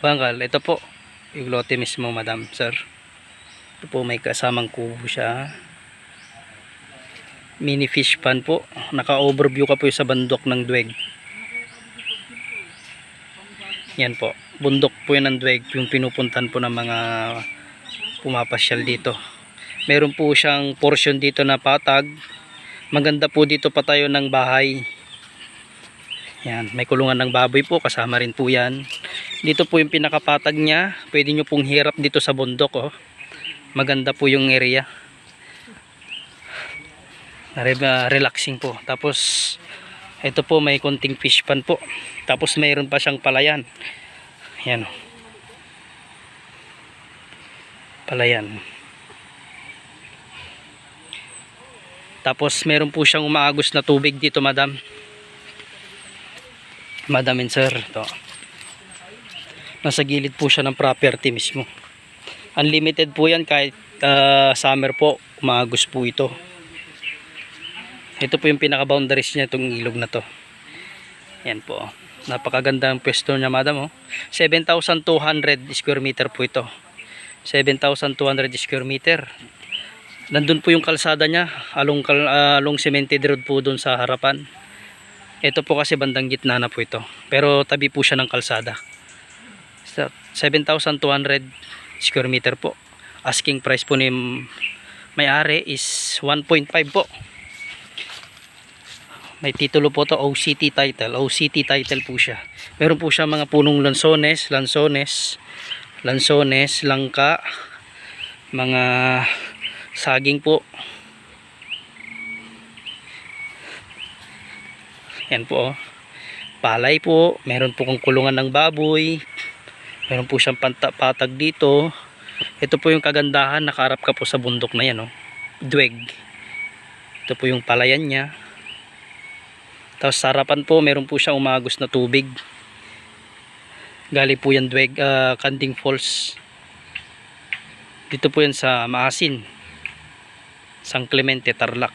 Bangkal, ito po yung lote mismo, madam, sir. Ito po, may kasamang kubo siya. Mini fish pan po. Naka-overview ka po sa bundok ng Duweg. Yan po. Bundok po yan ng Duweg. Yung pinupuntan po ng mga pumapasyal dito. Meron po siyang portion dito na patag. Maganda po dito patayo ng bahay. Yan. May kulungan ng baboy po. Kasama rin po yan. Dito po yung pinakapatag niya. Pwede nyo pong hirap dito sa bundok. Oh. Maganda po yung area. Relaxing po. Tapos ito po may konting fish pan po. Tapos mayroon pa siyang palayan. Yan. Palayan. Tapos mayroon po siyang umaagos na tubig dito, madam. Madam and sir. Ito. Nasa gilid po siya ng property mismo. Unlimited po yan kahit summer po. Umaagos po ito. Ito po yung pinaka boundaries niya, itong ilog na to. Yan po. Napakaganda ang pwesto niya, madam. 7,200 square meter po ito. 7,200 square meter. Nandun po yung kalsada niya. Along cemented road po dun sa harapan. Ito po kasi bandang gitna na po ito. Pero tabi po siya ng kalsada. 7,200 square meter po. Asking price po ni may-ari is 1.5 po. May titulo po to, OCT title. OCT title po siya. Meron po siya mga punong lansones, langka, mga saging po. Yan po. Palay po. Meron po kong kulungan ng baboy. Meron po siyang patag dito. Ito po yung kagandahan. Nakaharap ka po sa bundok na yan. Duweg. Ito po yung palayan niya. Tapos sa harapan po, meron po siyang umagos na tubig. Galing po yan Duweg, Kanding Falls. Dito po yan sa Maasin, San Clemente, Tarlac.